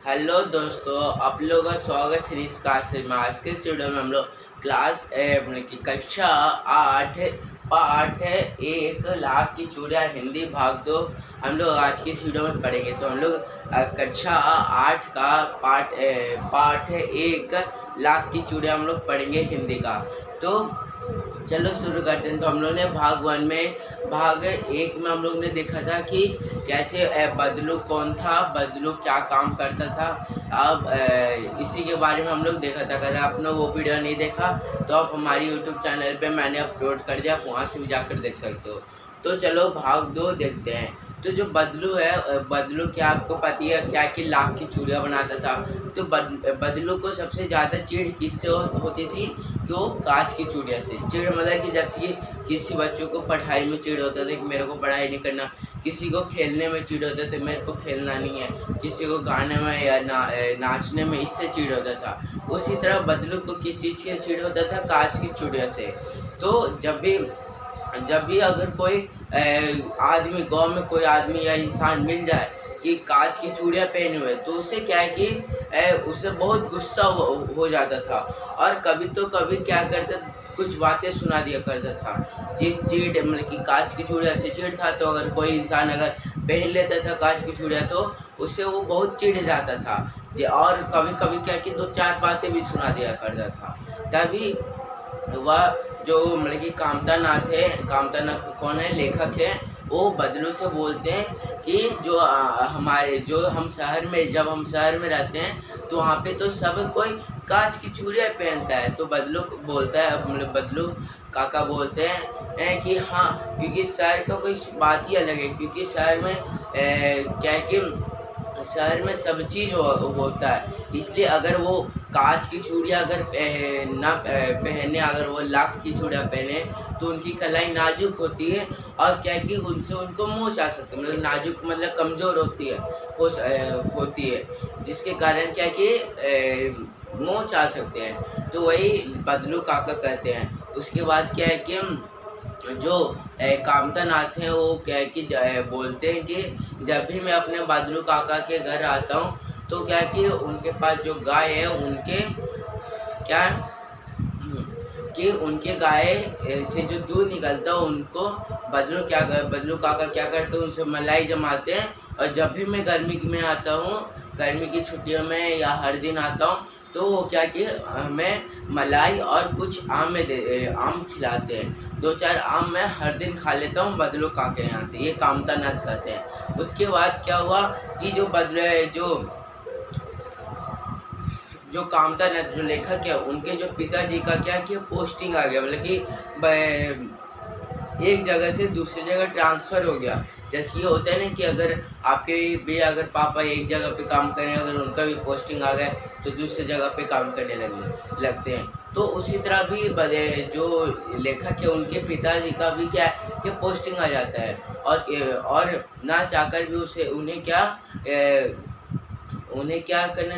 Hello दोस्तों, आप लोगों का स्वागत है इस क्लास में। आज के स्टूडियो में हम लोग क्लास की कक्षा 8 पाठ 1 लाख की चूड़ियाँ हिंदी भाग 2 हम लोग आज की वीडियो में पढ़ेंगे। तो हम लोग कक्षा 8 का पाठ 1 लाख की चूड़ियाँ हम लोग पढ़ेंगे हिंदी का। तो चलो शुरू करते हैं। तो हम लोग ने भाग 1 में हम लोग ने देखा था कि कैसे बदलू कौन था, बदलू क्या काम करता था। अब इसी के बारे में हम लोग देखा था। अगर आपने वो वीडियो नहीं देखा तो आप हमारी यूट्यूब चैनल पे मैंने अपलोड कर दिया, आप वहाँ से भी जाकर देख सकते हो। तो चलो भाग 2 देखते हैं। तो जो बदलू है, बदलू क्या आपको पता है क्या कि लाख की चूड़ियाँ बनाता था। तो बदलू को सबसे ज़्यादा चिढ़ किससे होती थी कि वो कांच की चूड़ियाँ से। चिढ़ मतलब कि जैसे कि किसी बच्चों को पढ़ाई में चिढ़ होता था कि मेरे को पढ़ाई नहीं करना, किसी को खेलने में चिढ़ होता था मेरे को खेलना नहीं है, किसी को गाने में या नाचने में, इससे चिढ़ होता था। उसी तरह बदलू को किस चीज़ से चिढ़ होता था, कांच की चूड़ियाँ से। तो जब भी अगर कोई आदमी, गांव में कोई आदमी या इंसान मिल जाए कि कांच की चूड़ियाँ पहने हुए, तो उसे क्या है कि उसे बहुत गुस्सा हो जाता था। और कभी तो कभी क्या करता, कुछ बातें सुना दिया करता था। जिस चीड़ मतलब कि कांच की चूड़ियाँ से चिढ़ था, तो अगर कोई इंसान अगर पहन लेता था कांच की चूड़ियाँ तो उससे वो बहुत चिढ़ जाता था। और कभी कभी क्या कि 2-4 बातें भी सुना दिया करता था। तभी वह जो मतलब कि कामतानाथ है, कामतानाथ कौन है, लेखक है, वो बदलू से बोलते हैं कि जो हम शहर में, जब हम शहर में रहते हैं तो वहाँ पे तो सब कोई कांच की चूड़ियाँ पहनता है। तो बदलू बोलता है, मतलब बदलू काका बोलते हैं कि हाँ, क्योंकि शहर का कोई बात ही अलग है। क्योंकि शहर में क्या है कि शहर में सब चीज़ होता है, इसलिए अगर वो कांच की चूड़ियाँ अगर ना पहने, अगर वो लाख की चूड़ियाँ पहने तो उनकी कलाई नाजुक होती है। और क्या है कि उनसे उनको मोच आ सकती है, मतलब नाजुक मतलब कमज़ोर होती है, होती है, जिसके कारण क्या है कि मोच आ सकते हैं। तो वही बदलू काका कहते हैं। उसके बाद क्या है कि जो कामतानाथ हैं वो क्या है कि बोलते हैं कि जब भी मैं अपने बदलू काका के घर आता हूँ तो क्या है कि उनके पास जो गाय है, उनके क्या कि उनके गाय से जो दूध निकलता है उनको बदलू काका क्या करते हैं, उनसे मलाई जमाते हैं। और जब भी मैं गर्मी में आता हूँ, गर्मी की छुट्टियों में या हर दिन आता हूँ, तो वो क्या कि हमें मलाई और कुछ आम खिलाते हैं। 2-4 आम मैं हर दिन खा लेता हूँ बदलू काके यहाँ से, ये कामतानाथ कहते हैं। उसके बाद क्या हुआ कि जो कामतानाथ जो लेखक है, उनके जो पिताजी का क्या कि पोस्टिंग आ गया, मतलब कि एक जगह से दूसरी जगह ट्रांसफ़र हो गया। जैसे ये होता है ना कि अगर आपके भी अगर पापा एक जगह पे काम करें, अगर उनका भी पोस्टिंग आ गया तो दूसरी जगह पे काम करने लगते हैं। तो उसी तरह भी जो लेखक है उनके पिताजी का भी क्या है कि पोस्टिंग आ जाता है। और ना चाहकर भी उन्हें क्या करना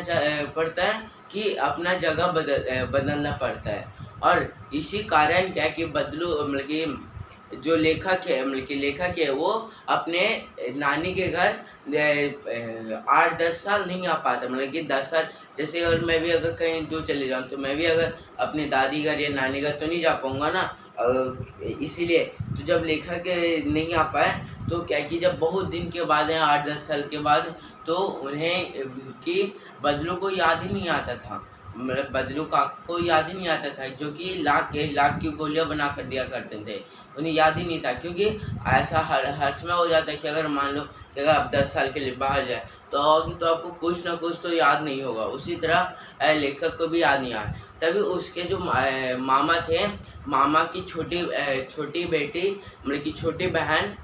पड़ता है कि अपना जगह बदलना पड़ता है। और इसी कारण क्या है कि बदलू मतलब कि जो लेखक है वो अपने नानी के घर 8-10 साल नहीं आ पाता। मतलब कि 10 साल, जैसे अगर मैं भी अगर कहीं दूर चले जाऊँ तो मैं भी अगर अपने दादी घर या नानी घर तो नहीं जा पाऊँगा ना। इसीलिए तो जब लेखक नहीं आ पाए तो क्या कि जब बहुत दिन के बाद है, 8-10 साल के बाद, तो उन्हें कि बदलू को याद ही नहीं आता था, मतलब बदलू काका को याद ही नहीं आता था, जो कि लाख की गोलियां बना कर दिया करते थे। उन्हें याद ही नहीं था, क्योंकि ऐसा हर समय हो जाता है कि अगर मान लो कि अगर आप 10 साल के लिए बाहर जाए तो आपको कुछ ना कुछ तो याद नहीं होगा। उसी तरह लेखक को भी याद नहीं आया। तभी उसके जो मामा थे, मामा की छोटी बेटी, मतलब कि छोटी बहन,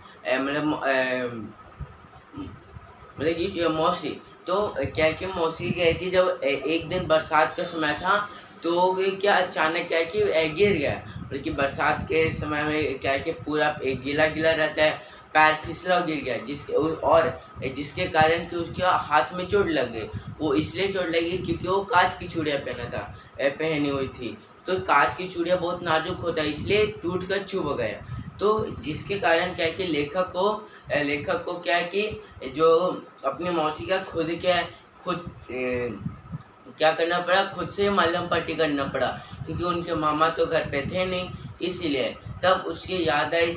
मतलब कि मौसी, तो क्या है कि मौसी गई थी जब एक दिन बरसात का समय था, तो ये क्या अचानक क्या है कि गिर गया। मतलब कि बरसात के समय में क्या है कि पूरा गीला गीला रहता है, पैर फिसला और गिर गया, जिसके कारण कि उसके हाथ में चोट लग गई। वो इसलिए चोट लगी क्योंकि वो कांच की चूड़ियाँ पहनी हुई थी। तो कांच की चूड़ियाँ बहुत नाजुक होता है, इसलिए टूट कर चुभ गया। तो जिसके कारण क्या है कि लेखक को क्या है कि जो अपनी मौसी का खुद क्या है खुद क्या करना पड़ा, खुद से मलहम पट्टी करना पड़ा, क्योंकि उनके मामा तो घर पे थे नहीं, इसीलिए। तब उसके याद आई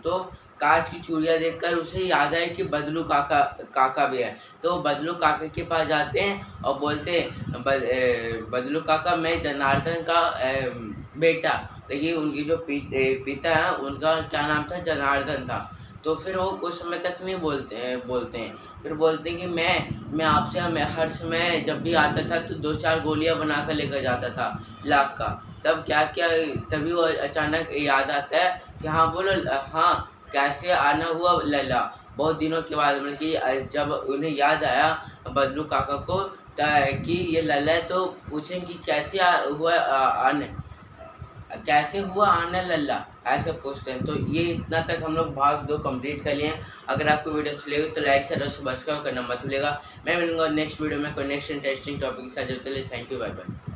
तो कांच की चूड़ियाँ देखकर उसे याद आया कि बदलू काका भी है। तो बदलू काका के पास जाते हैं और बोलते हैं, बदलू काका, मैं जनार्दन का बेटा। लेकिन उनकी जो पिता है उनका क्या नाम था, जनार्दन था। तो फिर वो कुछ समय तक नहीं बोलते हैं। फिर बोलते हैं कि मैं आपसे हर समय जब भी आता था तो 2-4 गोलियां बना कर लेकर जाता था लाख का। तब क्या क्या तभी वो अचानक याद आता है कि हाँ बोलो, हाँ कैसे आना हुआ लल्ला। बहुत दिनों के बाद, मतलब कि जब उन्हें याद आया बदलू काका को कि ये लल्ला है, तो पूछें कि कैसे हुआ आना लल्ला, ऐसे पूछते हैं। तो ये इतना तक हम लोग भाग 2 कंप्लीट कर लिए हैं। अगर आपको वीडियो अच्छी लगी तो लाइक शेयर और सब्सक्राइब करना मत भूलिएगा। मैं मिलूंगा नेक्स्ट वीडियो में कोई नेक्स्ट इंटरेस्टिंग टॉपिक के साथ। Thank you, bye bye.